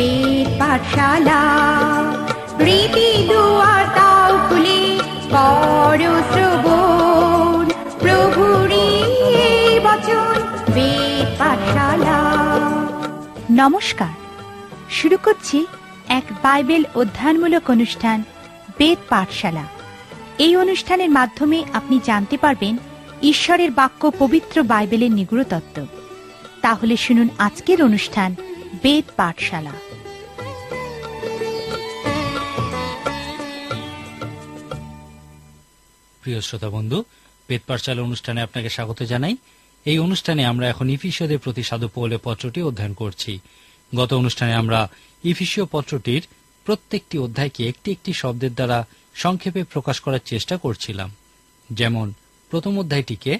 বেদ পাঠশালা। রীতি দুয়ার তাও খুলে করো শ্রবণ, প্রভুরই এই বচন বেদ পাঠশালা। নমস্কার, শুরু করছি এক বাইবেল অধ্যয়নমূলক অনুষ্ঠান বেদ পাঠশালা। এই অনুষ্ঠানের মাধ্যমে আপনি জানতে পারবেন ঈশ্বরের বাক্য, পবিত্র বাইবেলের নিগূঢ় তত্ত্ব। তাহলে শুনুন আজকের অনুষ্ঠান বেদ পাঠশালা। প্রিয় শ্রোতা বন্ধু, বেদ পাঠশালা অনুষ্ঠানে আপনাকে স্বাগত জানাই। এই অনুষ্ঠানে আমরা এখন ইফিসীয়দের প্রতি সাধু পৌলের পত্রটি অধ্যয়ন করছি। গত অনুষ্ঠানে আমরা ইফিসীয় পত্রটির প্রত্যেকটি অধ্যায়কে একটি একটি শব্দের দ্বারা সংক্ষেপে প্রকাশ করার চেষ্টা করছিলাম। যেমন প্রথম অধ্যায়টিকে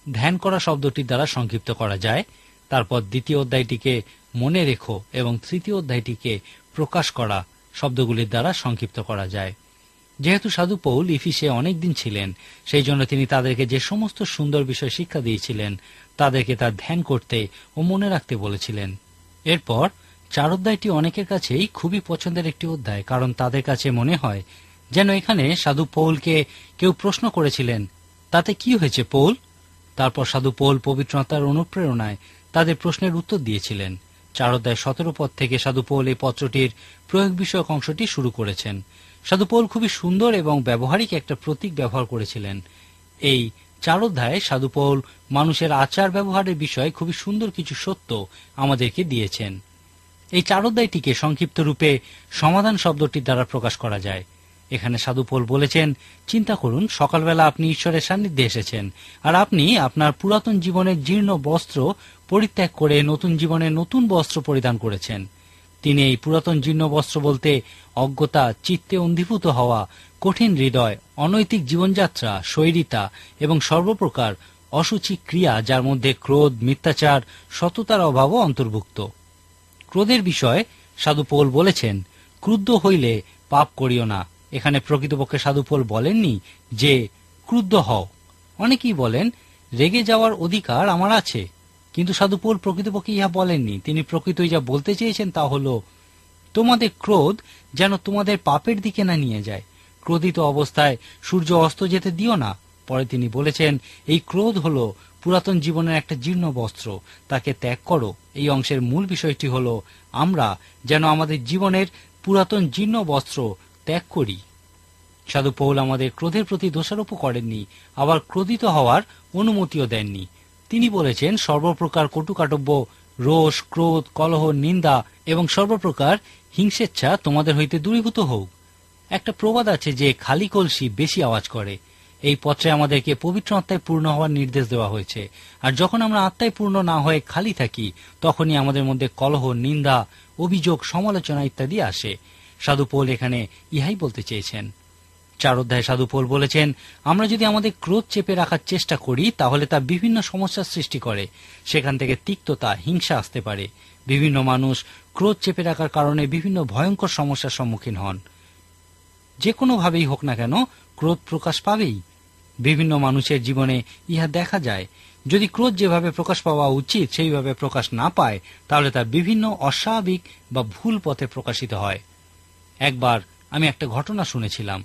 ধ্যান করা শব্দটির দ্বারা সংক্ষিপ্ত করা যায়, তারপর দ্বিতীয় অধ্যায়টিকে মনে রেখো এবং তৃতীয় অধ্যায়টিকে প্রকাশ করা শব্দগুলির দ্বারা সংক্ষিপ্ত করা যায়। যেহেতু সাধু পৌল ইফিসে অনেকদিন ছিলেন, সেই জন্য তিনি তাদেরকে যে সমস্ত সুন্দর বিষয় শিক্ষা দিয়েছিলেন তাদেরকে তা ধ্যান করতে ও মনে রাখতে বলেছিলেন। এরপর 4 অধ্যায়টি অনেকের কাছেই খুবই পছন্দের একটি অধ্যায়, কারণ তাদের কাছে মনে হয় যেন এখানে সাধু পৌলকে কেউ প্রশ্ন করেছিলেন, তাতে কি হয়েছে পৌল? তারপর সাধু পৌল পবিত্র আত্মার অনুপ্রেরণায় তাদের প্রশ্নের উত্তর দিয়েছিলেন। 4 অধ্যায় 17 পদ থেকে সাধু পৌল এই পত্রটির প্রয়োগ বিষয়ক অংশটি শুরু করেছেন। সাধু পৌল খুবই সুন্দর এবং ব্যবহারিক একটা প্রতীক ব্যবহার করেছিলেন। এই 4 অধ্যায়ে সাধু পৌল মানুষের আচার ব্যবহারের বিষয়ে খুবই সুন্দর কিছু সত্য আমাদেরকে দিয়েছেন। এই 4 অধ্যায়টিকে সংক্ষিপ্ত রূপে সমাধান শব্দটির দ্বারা প্রকাশ করা যায়। এখানে সাধু পৌল বলেছেন, চিন্তা করুন, সকালবেলা আপনি ঈশ্বরের সান্নিধ্যে এসেছেন, আর আপনি আপনার পুরাতন জীবনের জীর্ণ বস্ত্র পরিত্যাগ করে নতুন জীবনের নতুন বস্ত্র পরিধান করেছেন। তিনি এই পুরাতন জীর্ণ বস্ত্র বলতে অজ্ঞতা, চিত্তে অন্ধীভূত হওয়া, কঠিন হৃদয়, অনৈতিক জীবনযাত্রা, শৈরিতা এবং সর্বপ্রকার অসুচি ক্রিয়া, যার মধ্যে ক্রোধ, মিথ্যাচার, সততার অভাবও অন্তর্ভুক্ত। ক্রোধের বিষয়ে সাধু পৌল বলেছেন, ক্রুদ্ধ হইলে পাপ করিও না। এখানে প্রকৃতপক্ষে সাধু পৌল বলেননি যে ক্রুদ্ধ হও। অনেকেই বলেন রেগে যাওয়ার অধিকার আমার আছে, কিন্তু সাধু পৌল প্রকৃতপক্ষে ইহা বলেননি। তিনি প্রকৃতই যা বলতে চেয়েছেন তা হল, তোমাদের ক্রোধ যেন তোমাদের পাপের দিকে না নিয়ে যায়। ক্রোধিত অবস্থায় সূর্য অস্ত যেতে দিও না। পরে তিনি বলেছেন, এই ক্রোধ হল পুরাতন জীবনের একটা জীর্ণ বস্ত্র, তাকে ত্যাগ করো। এই অংশের মূল বিষয়টি হল আমরা যেন আমাদের জীবনের পুরাতন জীর্ণ বস্ত্র ত্যাগ করি। সাধু পৌল আমাদের ক্রোধের প্রতি দোষারোপ করেননি, আবার ক্রোধিত হওয়ার অনুমতিও দেননি। তিনি বলেছেন, সর্বপ্রকার কটুকাটব্য, রোষ, ক্রোধ, কলহ, নিন্দা এবং সর্বপ্রকার হিংসেচ্ছা তোমাদের হইতে দূরীভূত হোক। একটা প্রবাদ আছে যে খালি কলসি বেশি আওয়াজ করে। এই পত্রে আমাদেরকে পবিত্র আত্মায় পূর্ণ হওয়ার নির্দেশ দেওয়া হয়েছে, আর যখন আমরা আত্মায় পূর্ণ না হয়ে খালি থাকি, তখনই আমাদের মধ্যে কলহ, নিন্দা, অভিযোগ, সমালোচনা ইত্যাদি আসে। সাধু পৌল এখানে ইহাই বলতে চেয়েছেন। 4 অধ্যায়ে সাধু পৌল বলেছেন, আমরা যদি আমাদের ক্রোধ চেপে রাখার চেষ্টা করি, তাহলে তা বিভিন্ন সমস্যার সৃষ্টি করে। সেখান থেকে তিক্ততা, হিংসা আসতে পারে। বিভিন্ন মানুষ ক্রোধ চেপে রাখার কারণে বিভিন্ন ভয়ঙ্কর সমস্যার সম্মুখীন হন। যে কোনোভাবেই হোক না কেন, ক্রোধ প্রকাশ পাবেই। বিভিন্ন মানুষের জীবনে ইহা দেখা যায়। যদি ক্রোধ যেভাবে প্রকাশ পাওয়া উচিত সেইভাবে প্রকাশ না পায়, তাহলে তা বিভিন্ন অস্বাভাবিক বা ভুল পথে প্রকাশিত হয়। একবার আমি একটা ঘটনা শুনেছিলাম।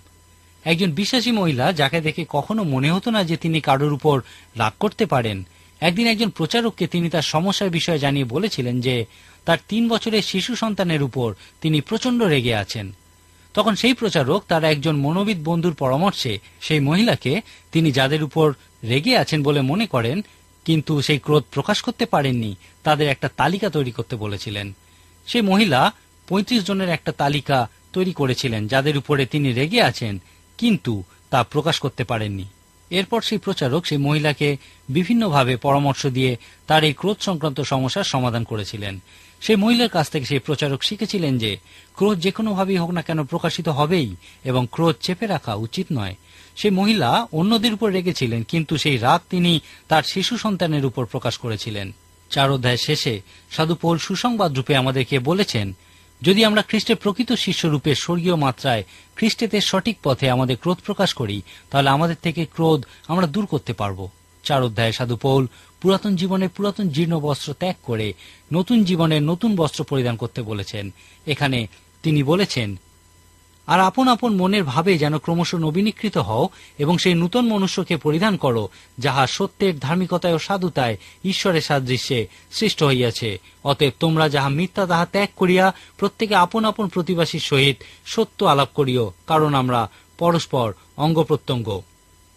একজন বিশ্বাসী মহিলা, যাকে দেখে কখনো মনে হতো না যে তিনি কারোর উপর রাগ করতে পারেন, একদিন একজন প্রচারককে তিনি তার সমস্যার বিষয়ে জানিয়ে বলেছিলেন যে তার 3 বছরের শিশু সন্তানের উপর তিনি প্রচন্ড রেগে আছেন। তখন সেই প্রচারক তার একজন মনোবিদ বন্ধুর পরামর্শে সেই মহিলাকে তিনি যাদের উপর রেগে আছেন বলে মনে করেন, কিন্তু সেই ক্রোধ প্রকাশ করতে পারেননি, তাদের একটা তালিকা তৈরি করতে বলেছিলেন। সেই মহিলা 35 জনের একটা তালিকা তৈরি করেছিলেন যাদের উপরে তিনি রেগে আছেন, কিন্তু তা প্রকাশ করতে পারেননি। এরপর সেই প্রচারক সেই মহিলাকে বিভিন্নভাবে পরামর্শ দিয়ে তার এই ক্রোধ সংক্রান্ত সমস্যার সমাধান করেছিলেন। সেই মহিলার কাছ থেকে সেই প্রচারক শিখেছিলেন যে ক্রোধ যে কোনোভাবেই হোক না কেন প্রকাশিত হবেই, এবং ক্রোধ চেপে রাখা উচিত নয়। সেই মহিলা অন্যদের উপর রেগেছিলেন, কিন্তু সেই রাগ তিনি তার শিশু সন্তানের উপর প্রকাশ করেছিলেন। 4 অধ্যায় শেষে সাধু পৌল সুসংবাদ রূপে আমাদেরকে বলেছেন, যদি আমরা খ্রিস্টের প্রকৃত শিষ্যরূপে স্বর্গীয় মাত্রায় খ্রিস্টের সঠিক পথে আমাদের ক্রোধ প্রকাশ করি, তাহলে আমাদের থেকে ক্রোধ আমরা দূর করতে পারব। 4 অধ্যায়ে সাধু পৌল পুরাতন জীবনের পুরাতন জীর্ণ বস্ত্র ত্যাগ করে নতুন জীবনের নতুন বস্ত্র পরিধান করতে বলেছেন। এখানে তিনি বলেছেন, আর আপন আপন মনের ভাবে যেন ক্রমশ নবীনীকৃত হও এবং সেই নূতন মনুষ্যকে পরিধান করো, যাহা সত্যের ধার্মিকতায় ও সাধুতায় ঈশ্বরের সাদৃশ্যে সৃষ্ট হইয়াছে। অতএব তোমরা যাহা মিথ্যা তাহা ত্যাগ করিয়া প্রত্যেকে আপন আপন প্রতিবাসীর সহিত সত্য আলাপ করিও, কারণ আমরা পরস্পর অঙ্গ প্রত্যঙ্গ।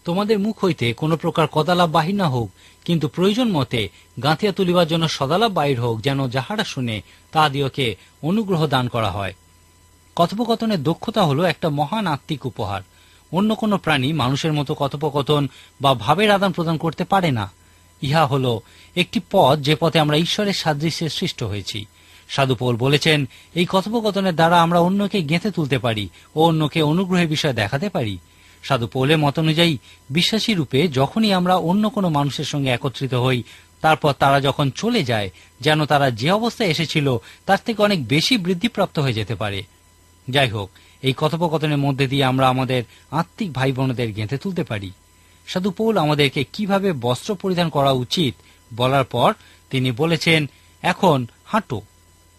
তোমাদের মুখ হইতে কোন প্রকার কদালাপ বাহির না হোক, কিন্তু প্রয়োজন মতে গাঁথিয়া তুলিবার জন্য সদালাপ বাহির হোক, যেন যাহারা শুনে তাহাদিওকে অনুগ্রহ দান করা হয়। কথোপকথনের দক্ষতা হলো একটা মহান আত্মিক উপহার। অন্য কোনো প্রাণী মানুষের মতো কথোপকথন বা ভাবের আদান প্রদান করতে পারে না। ইহা হলো একটি পথ, যে পথে আমরা ঈশ্বরের সাদৃশ্যে সৃষ্ট হয়েছি। সাধু পৌল বলেছেন, এই কথোপকথনের দ্বারা আমরা অন্যকে গেঁথে তুলতে পারি ও অন্যকে অনুগ্রহের বিষয় দেখাতে পারি। সাধু পৌলের মত অনুযায়ী বিশ্বাসী রূপে যখনই আমরা অন্য কোনো মানুষের সঙ্গে একত্রিত হই, তারপর তারা যখন চলে যায়, যেন তারা যে অবস্থায় এসেছিল তার থেকে অনেক বেশি বৃদ্ধিপ্রাপ্ত হয়ে যেতে পারে। যাই হোক, এই কথোপকথনের মধ্যে দিয়ে আমরা আমাদের আত্মিক ভাই বোনদের গেঁথে তুলতে পারি। সাধু পৌল আমাদেরকে কিভাবে বস্ত্র পরিধান করা উচিত বলার পর তিনি বলেছেন, এখন হাঁটো।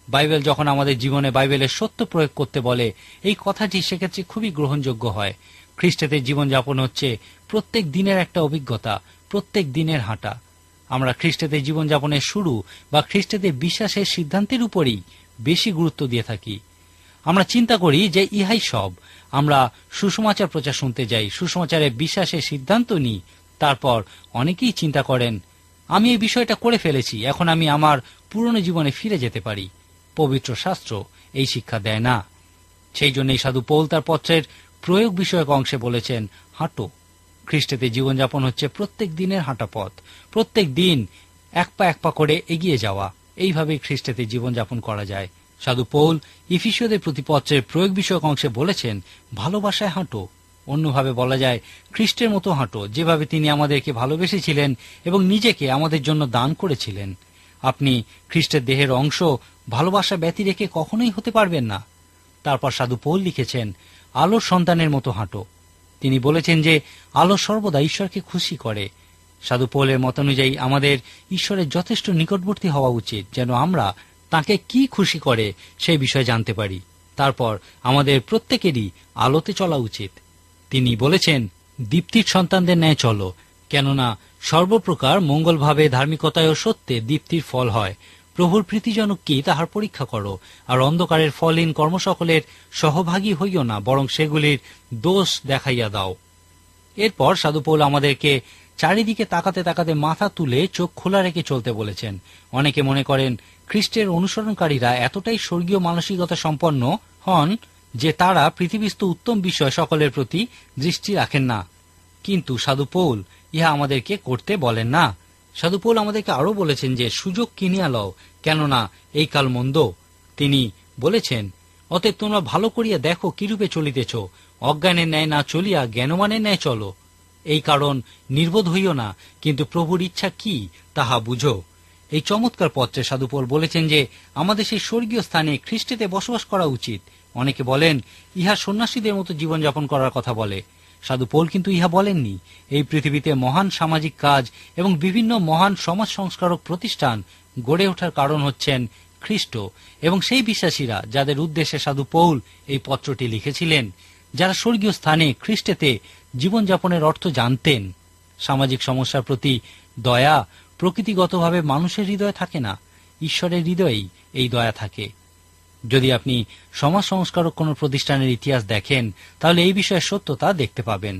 বাইবেল যখন আমাদের জীবনে বাইবেলের সত্য প্রয়োগ করতে বলে, এই কথাটি সেক্ষেত্রে খুবই গ্রহণযোগ্য হয়। খ্রিস্টের জীবনযাপন হচ্ছে প্রত্যেক দিনের একটা অভিজ্ঞতা, প্রত্যেক দিনের হাঁটা। আমরা খ্রিস্টের জীবনযাপনের শুরু বা খ্রিস্টের বিশ্বাসের সিদ্ধান্তের উপরেই বেশি গুরুত্ব দিয়ে থাকি। আমরা চিন্তা করি যে ইহাই সব। আমরা সুসমাচার প্রচার শুনতে যাই, সুসমাচারে বিশ্বাসের সিদ্ধান্ত নিই। তারপর অনেকেই চিন্তা করেন, আমি এই বিষয়টা করে ফেলেছি, এখন আমি আমার পুরনো জীবনে ফিরে যেতে পারি। পবিত্র শাস্ত্র এই শিক্ষা দেয় না। সেই জন্যই সাধু পৌল তার পত্রের প্রয়োগ বিষয়ক অংশে বলেছেন, হাঁটো। খ্রিস্টেতে জীবনযাপন হচ্ছে প্রত্যেক দিনের হাঁটা পথ, প্রত্যেক দিন এক পা করে এগিয়ে যাওয়া। এইভাবে খ্রিস্টেতে জীবনযাপন করা যায়। সাধু পৌল ইফিসীয়দের প্রতি পত্রের প্রয়োগ বিষয়ক অংশে বলেছেন, ভালোবাসায় হাঁটো। অন্যভাবে বলা যায়, খ্রিস্টের মতো হাঁটো, যেভাবে তিনি আমাদেরকে ভালোবেসেছিলেন এবং নিজেকে আমাদের জন্য দান করেছিলেন। আপনি খ্রিস্টের দেহের অংশ ভালোবাসা ব্যতি রেখে কখনোই হতে পারবেন না। তারপর সাধু পৌল লিখেছেন, আলোর সন্তানের মতো হাঁটো। তিনি বলেছেন যে আলো সর্বদা ঈশ্বরকে খুশি করে। সাধু পৌলের মত অনুযায়ী আমাদের ঈশ্বরের যথেষ্ট নিকটবর্তী হওয়া উচিত, যেন আমরা তাকে কি খুশি করে সেই বিষয়ে জানতে পারি। তারপর আমাদের প্রত্যেকেরই আলোতে চলা উচিত। তিনি বলেছেন, দীপ্তির সন্তানদের ন্যায় চলো, কেননা সর্বপ্রকার মঙ্গলভাবে ধার্মিকতায় ও সত্যে দীপ্তির ফল হয়। প্রভুর প্রীতিজনক কি তাহার পরীক্ষা করো, আর অন্ধকারের ফলহীন কর্ম সকলের সহভাগী হইও না, বরং সেগুলির দোষ দেখাইয়া দাও। এরপর সাধু পৌল আমাদেরকে চারিদিকে তাকাতে তাকাতে মাথা তুলে চোখ খোলা রেখে চলতে বলেছেন। অনেকে মনে করেন খ্রিস্টের অনুসরণকারীরা এতটাই স্বর্গীয় মানসিকতা সম্পন্ন হন যে তারা পৃথিবীস্থ উত্তম বিষয় সকলের প্রতি দৃষ্টি রাখেন না। কিন্তু সাধু পৌল ইহা আমাদেরকে করতে বলেন না। সাধু পৌল আমাদেরকে আরো বলেছেন যে সুযোগ কিনিয়া লও, কেননা এই কাল মন্দ। তিনি বলেছেন, অতএব তোমরা ভালো করিয়া দেখো কিরূপে চলিতেছ, অজ্ঞানের ন্যায় না চলিয়া জ্ঞানমানের ন্যায় চলো। এই কারণ নির্বোধ হইও না, কিন্তু প্রভুর ইচ্ছা কি তাহা বুঝো। এই চমৎকার পত্রে সাধু পৌল বলেছেন যে আমাদের সেই স্বর্গীয় স্থানে খ্রিস্টেতে বসবাস করা উচিত। অনেকে বলেন ইহা সন্ন্যাসীদের মতো জীবনযাপন করার কথা বলে। সাধু পৌল কিন্তু ইহা বলেননি। এই পৃথিবীতে মহান সামাজিক কাজ এবং বিভিন্ন মহান সমাজ সংস্কারক প্রতিষ্ঠান গড়ে ওঠার কারণ হচ্ছেন খ্রিস্ট এবং সেই বিশ্বাসীরা যাদের উদ্দেশ্যে সাধু পৌল এই পত্রটি লিখেছিলেন, যারা স্বর্গীয় স্থানে খ্রিস্টেতে জীবনযাপনের অর্থ জানতেন। সামাজিক সমস্যার প্রতি দয়া প্রকৃতিগতভাবে মানুষের হৃদয়ে থাকে না, ঈশ্বরের হৃদয়েই এই দয়া থাকে। যদি আপনি সমাজ সংস্কারক কোন প্রতিষ্ঠানের ইতিহাস দেখেন, তাহলে এই বিষয়ে সত্যতা দেখতে পাবেন।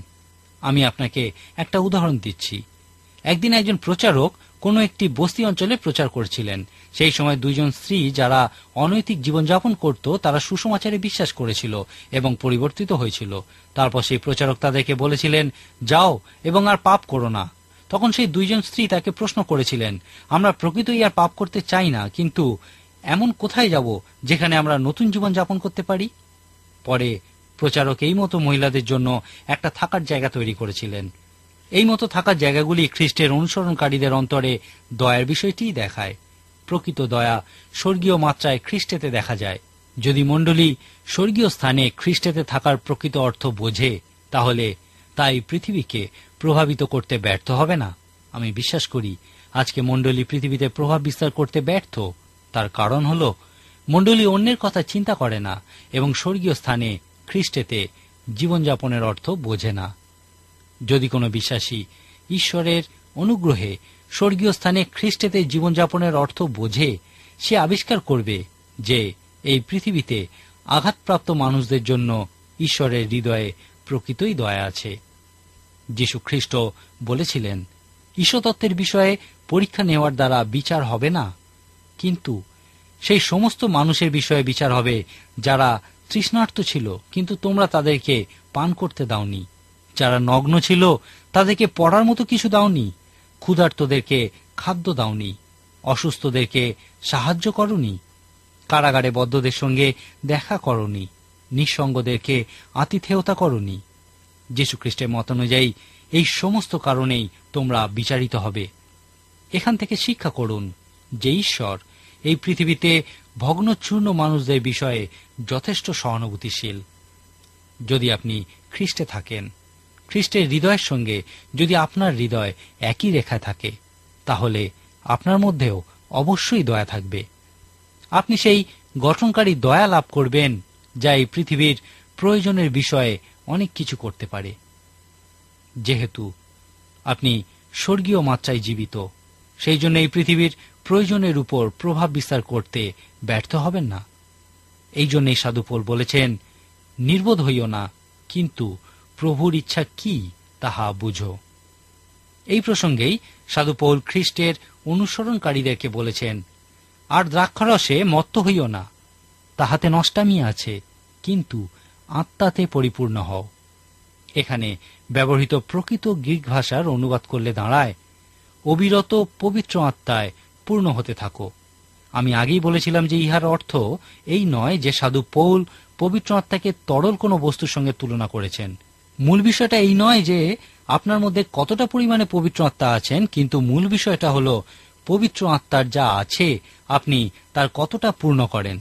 আমি আপনাকে একটা উদাহরণ দিচ্ছি। একদিন একজন প্রচারক কোন একটি বস্তি অঞ্চলে প্রচার করছিলেন। সেই সময় দুইজন স্ত্রী যারা অনৈতিক জীবনযাপন করত, তারা সুসমাচারে বিশ্বাস করেছিল এবং পরিবর্তিত হয়েছিল। তারপর সেই প্রচারক তাদেরকে বলেছিলেন, যাও এবং আর পাপ করো না। তখন সেই দুইজন স্ত্রী তাকে প্রশ্ন করেছিলেন, আমরা প্রকৃতই আর পাপ করতে চাই না, কিন্তু এমন কোথায় যাব যেখানে আমরা নতুন জীবন যাপন করতে পারি? পরে প্রচারক এই মতো মহিলাদের জন্য একটা থাকার জায়গা তৈরি করেছিলেন। এই মতো থাকার জায়গাগুলি খ্রিস্টের অনুসরণকারীদের অন্তরে দয়ার বিষয়টিই দেখায়। প্রকৃত দয়া স্বর্গীয় মাত্রায় খ্রিস্টেতে দেখা যায়। যদি মণ্ডলী স্বর্গীয় স্থানে খ্রিস্টেতে থাকার প্রকৃত অর্থ বোঝে, তাহলে তাই পৃথিবীকে প্রভাবিত করতে ব্যর্থ হবে না। আমি বিশ্বাস করি আজকে মণ্ডলী পৃথিবীতে প্রভাব বিস্তার করতে ব্যর্থ। তার কারণ হল মণ্ডলী অন্যের কথা চিন্তা করে না এবং স্বর্গীয় স্থানে খ্রিস্টেতে জীবনযাপনের অর্থ বোঝে না। যদি কোনো বিশ্বাসী ঈশ্বরের অনুগ্রহে স্বর্গীয় স্থানে খ্রিস্টেতে জীবনযাপনের অর্থ বোঝে, সে আবিষ্কার করবে যে এই পৃথিবীতে আঘাতপ্রাপ্ত মানুষদের জন্য ঈশ্বরের হৃদয়ে প্রকৃতই দয়া আছে। যীশু খ্রিস্ট বলেছিলেন, ঈশ্বরতত্ত্বের বিষয়ে পরীক্ষা নেওয়ার দ্বারা বিচার হবে না, কিন্তু সেই সমস্ত মানুষের বিষয়ে বিচার হবে যারা তৃষ্ণার্ত ছিল কিন্তু তোমরা তাদেরকে পান করতে দাওনি, যারা নগ্ন ছিল তাদেরকে পড়ার মতো কিছু দাওনি, ক্ষুধার্তদেরকে খাদ্য দাওনি, অসুস্থদেরকে সাহায্য করনি, কারাগারে বদ্ধদের সঙ্গে দেখা করনি, নিঃসঙ্গদেরকে আতিথেয়তা করনি। যীশু খ্রিস্টের মত অনুযায়ী এই সমস্ত কারণেই তোমরা বিচারিত হবে। এখান থেকে শিক্ষা করুন যে ঈশ্বর এই পৃথিবীতে ভগ্নচূর্ণ মানুষদের বিষয়ে যথেষ্ট সহানুভূতিশীল। যদি আপনি খ্রিস্টে থাকেন, খ্রিস্টের হৃদয়ের সঙ্গে যদি আপনার হৃদয় একই রেখায় থাকে, তাহলে আপনার মধ্যেও অবশ্যই দয়া থাকবে। আপনি সেই গঠনকারী দয়া লাভ করবেন যা এই পৃথিবীর প্রয়োজনের বিষয়ে অনেক কিছু করতে পারে। যেহেতু আপনি স্বর্গীয় মাত্রায় জীবিত, সেই জন্য এই পৃথিবীর প্রয়োজনের উপর প্রভাব বিস্তার করতে ব্যর্থ হবেন না। এই জন্যই সাধু পৌল বলেছেন, নির্বোধ হইও না, কিন্তু প্রভুর ইচ্ছা কি তাহা বুঝো। এই প্রসঙ্গেই সাধু পৌল খ্রিস্টের অনুসরণকারীদেরকে বলেছেন, আর দ্রাক্ষারসে মত্ত হইও না, তাহাতে নষ্টামি আছে, কিন্তু আত্মাতে পরিপূর্ণ হও। এখানে ব্যবহৃত প্রকৃত গ্রিক ভাষার অনুবাদ করলে দাঁড়ায়, অবিরত পবিত্র আত্মায় পূর্ণ হতে থাকো। আমি আগেই বলেছিলাম যে ইহার অর্থ এই নয় যে সাধু পৌল পবিত্র আত্মাকে তরল কোনো বস্তুর সঙ্গে তুলনা করেছেন। মূল বিষয়টা এই নয় যে আপনার মধ্যে কতটা পরিমাণে পবিত্র আত্মা আছেন, কিন্তু মূল বিষয়টা হল পবিত্র আত্মার যা আছে আপনি তার কতটা পূর্ণ করেন।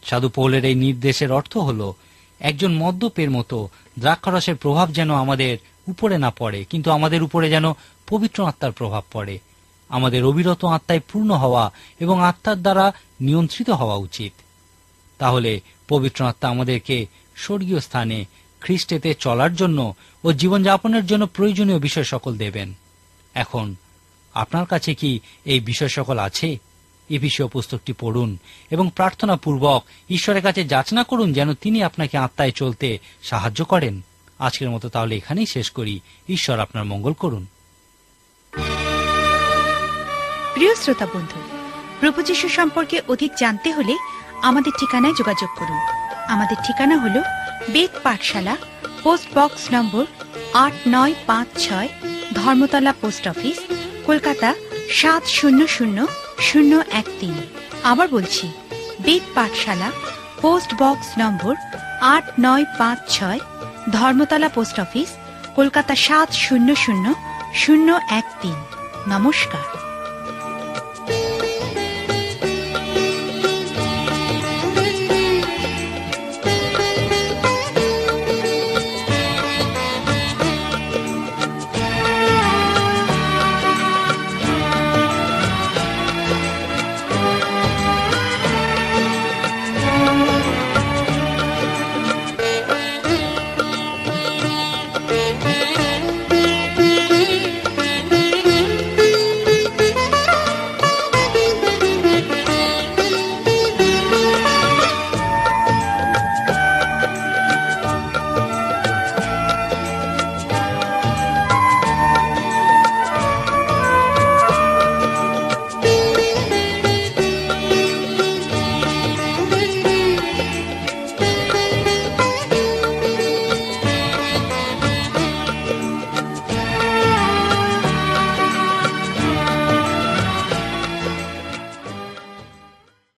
সাধু পৌলের এই নির্দেশের অর্থ হল একজন মদ্যপের মতো দ্রাক্ষারসের প্রভাব যেন আমাদের উপরে না পড়ে, কিন্তু আমাদের উপরে যেন পবিত্র আত্মার প্রভাব পড়ে। আমাদের অবিরত আত্মায় পূর্ণ হওয়া এবং আত্মার দ্বারা নিয়ন্ত্রিত হওয়া উচিত। তাহলে পবিত্র আত্মা আমাদেরকে স্বর্গীয় স্থানে খ্রিস্টেতে চলার জন্য ও জীবনযাপনের জন্য প্রয়োজনীয় বিষয় সকল দেবেন। এখন আপনার কাছে কি এই বিষয় সকল আছে? এফিসীয় পুস্তকটি পড়ুন এবং প্রার্থনা পূর্বক ঈশ্বরের কাছে যাচনা করুন যেন তিনি আপনাকে আত্মায় চলতে সাহায্য করেন। আজকের মতো তাহলে এখানেই শেষ করি। ঈশ্বর আপনার মঙ্গল করুন। প্রিয় শ্রোতা বন্ধু, প্রভু যীশু সম্পর্কে অধিক জানতে হলে আমাদের ঠিকানায় যোগাযোগ করুন। আমাদের ঠিকানা হল বেদ পাঠশালা, পোস্ট বক্স নম্বর 8956, ধর্মতলা পোস্ট অফিস, কলকাতা 700013। আবার বলছি, বেদ পাঠশালা, পোস্ট বক্স নম্বর 8956, ধর্মতলা পোস্ট অফিস, কলকাতা 700013। নমস্কার।